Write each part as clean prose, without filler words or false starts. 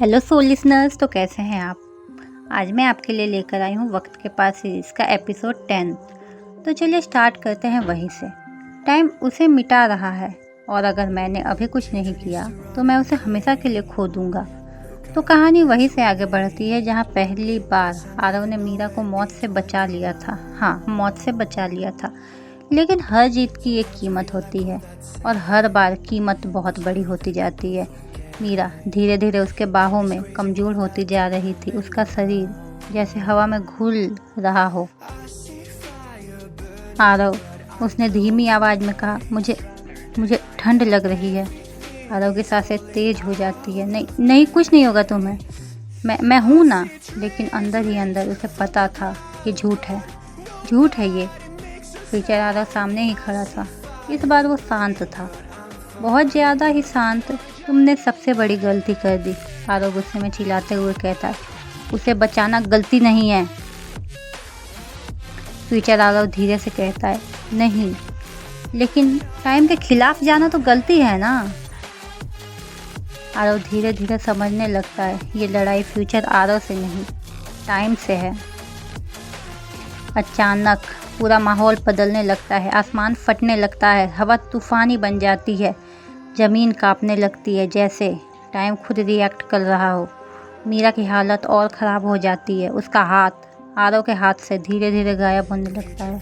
Hello soul listeners, तो कैसे हैं आप। आज मैं आपके लिए लेकर आई हूँ वक्त के पास सीरीज़ का एपिसोड 10। तो चलिए स्टार्ट करते हैं वहीं से। टाइम उसे मिटा रहा है और अगर मैंने अभी कुछ नहीं किया तो मैं उसे हमेशा के लिए खो दूँगा। तो कहानी वहीं से आगे बढ़ती है जहाँ पहली बार आरव ने मीरा को मौत से बचा लिया था। हाँ, मौत से बचा लिया था। लेकिन हर जीत की एक कीमत होती है और हर बार कीमत बहुत बड़ी होती जाती है। मीरा धीरे धीरे उसके बाहों में कमज़ोर होती जा रही थी। उसका शरीर जैसे हवा में घुल रहा हो। आरव, उसने धीमी आवाज़ में कहा, मुझे ठंड लग रही है। आरव की सांसें तेज हो जाती है। नहीं नहीं, कुछ नहीं होगा तुम्हें, मैं हूँ ना। लेकिन अंदर ही अंदर उसे पता था कि झूठ है ये। टीचर आरव सामने ही खड़ा था। इस बार वो शांत था, बहुत ज़्यादा ही शांत। तुमने सबसे बड़ी गलती कर दी, आरव गुस्से में चिल्लाते हुए कहता है। उसे बचाना गलती नहीं है। टीचर आरव धीरे से कहता है, नहीं, लेकिन टाइम के खिलाफ जाना तो गलती है ना। आरव धीरे धीरे समझने लगता है ये लड़ाई फ्यूचर आरव से नहीं, टाइम से है। अचानक पूरा माहौल बदलने लगता है। आसमान फटने लगता है, हवा तूफानी बन जाती है, ज़मीन कांपने लगती है, जैसे टाइम खुद रिएक्ट कर रहा हो। मीरा की हालत और ख़राब हो जाती है। उसका हाथ आरव के हाथ से धीरे धीरे गायब होने लगता है।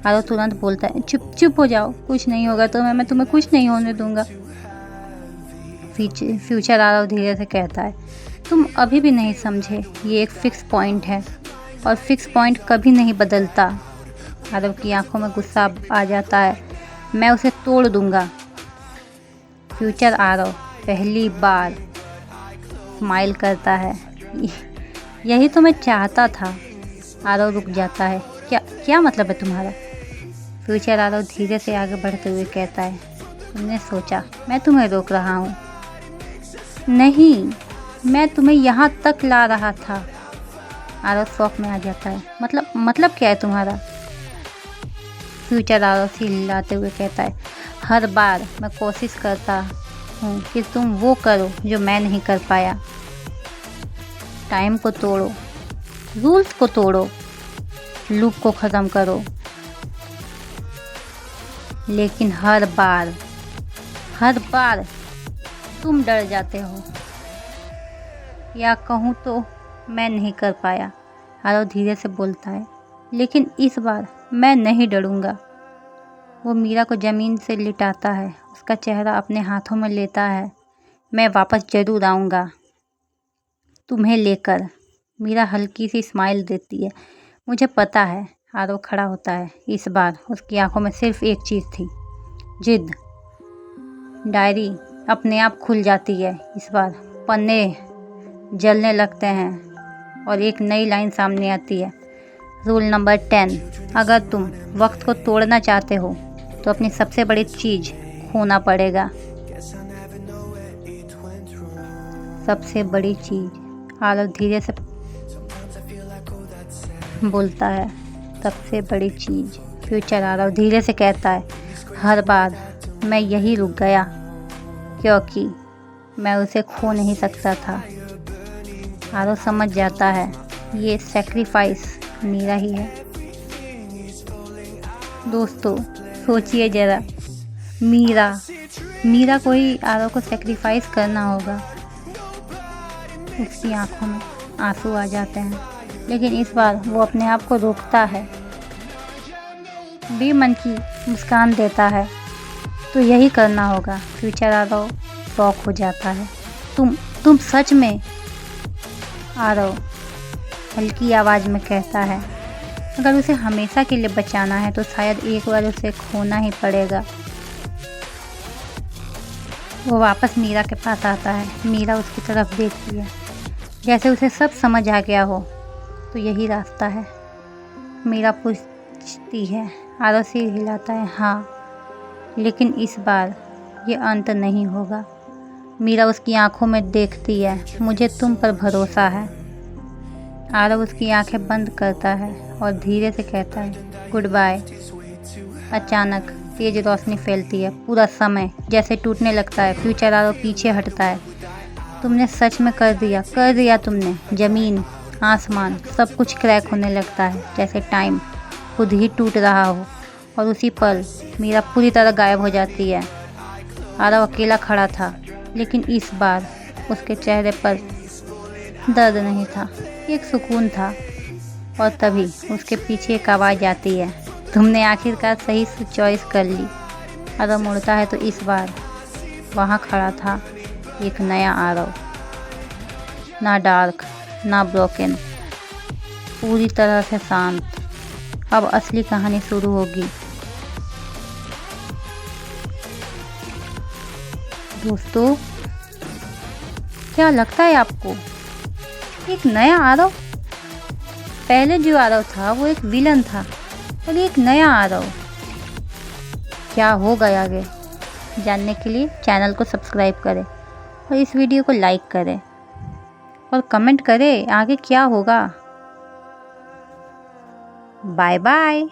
आरव तुरंत बोलता है, चुप हो जाओ, कुछ नहीं होगा तो मैं तुम्हें कुछ नहीं होने दूंगा। फ्यूचर आरव धीरे से कहता है, तुम अभी भी नहीं समझे, ये एक फिक्स पॉइंट है और फिक्स पॉइंट कभी नहीं बदलता। आरव की आंखों में गुस्सा आ जाता है। मैं उसे तोड़ दूंगा। फ्यूचर आरव पहली बार स्माइल करता है। यही तो मैं चाहता था। आरव रुक जाता है। क्या मतलब है तुम्हारा। फ्यूचर आरव धीरे से आगे बढ़ते हुए कहता है, तुमने सोचा मैं तुम्हें रोक रहा हूँ। नहीं, मैं तुम्हें यहाँ तक ला रहा था। आरव शौक में आ जाता है। मतलब क्या है तुम्हारा। फ्यूचर आरव से हिलाते हुए कहता है, हर बार मैं कोशिश करता हूँ कि तुम वो करो जो मैं नहीं कर पाया। टाइम को तोड़ो, रूल्स को तोड़ो, लूप को ख़त्म करो। लेकिन हर बार तुम डर जाते हो, या कहूँ तो मैं नहीं कर पाया। आरव धीरे से बोलता है, लेकिन इस बार मैं नहीं डरूंगा। वो मीरा को ज़मीन से लिटाता है, उसका चेहरा अपने हाथों में लेता है। मैं वापस ज़रूर आऊँगा तुम्हें लेकर। मीरा हल्की सी स्माइल देती है। मुझे पता है। आरव खड़ा होता है। इस बार उसकी आंखों में सिर्फ एक चीज़ थी, जिद। डायरी अपने आप खुल जाती है। इस बार पन्ने जलने लगते हैं और एक नई लाइन सामने आती है। रूल नंबर 10, अगर तुम वक्त को तोड़ना चाहते हो तो अपनी सबसे बड़ी चीज़ खोना पड़ेगा। सबसे बड़ी चीज़, आरव धीरे से बोलता है, सबसे बड़ी चीज़। फ्यूचर आरव धीरे से कहता है, हर बार मैं यही रुक गया क्योंकि मैं उसे खो नहीं सकता था। आरव समझ जाता है ये सैक्रिफाइस मीरा ही है। दोस्तों सोचिए ज़रा, मीरा को ही आरव को सैक्रिफाइस करना होगा। उसकी आंखों में आंसू आ जाते हैं, लेकिन इस बार वो अपने आप को रोकता है, बेमन की मुस्कान देता है। तो यही करना होगा। फ्यूचर आरव शॉक हो जाता है। तुम सच में। आरव हल्की आवाज़ में कहता है, अगर उसे हमेशा के लिए बचाना है तो शायद एक बार उसे खोना ही पड़ेगा। वो वापस मीरा के पास आता है। मीरा उसकी तरफ देखती है, जैसे उसे सब समझ आ गया हो। तो यही रास्ता है। मीरा पूछती है। आरव सिर हिलाता है, हाँ, लेकिन इस बार ये अंत नहीं होगा। मीरा उसकी आंखों में देखती है। मुझे तुम पर भरोसा है। आरव उसकी आंखें बंद करता है और धीरे से कहता है, गुड बाय। अचानक तेज रोशनी फैलती है, पूरा समय जैसे टूटने लगता है, फ्यूचर आरव पीछे हटता है। तुमने सच में कर दिया तुमने। ज़मीन, आसमान, सब कुछ क्रैक होने लगता है, जैसे टाइम खुद ही टूट रहा हो। और उसी पल मीरा पूरी तरह गायब हो जाती है। आरव अकेला खड़ा था, लेकिन इस बार उसके चेहरे पर दर्द नहीं था, एक सुकून था। और तभी उसके पीछे एक आवाज़ आती है, तुमने आखिरकार सही चॉइस कर ली। आरव मुड़ता है तो इस बार वहाँ खड़ा था एक नया आरव, ना डार्क ना ब्रोकन, पूरी तरह से शांत। अब असली कहानी शुरू होगी। दोस्तों, क्या लगता है आपको, एक नया आरव? पहले जो आरव था वो एक विलन था, और एक नया आरव। क्या होगा आगे, जानने के लिए चैनल को सब्सक्राइब करें और इस वीडियो को लाइक करें और कमेंट करें आगे क्या होगा। Bye bye.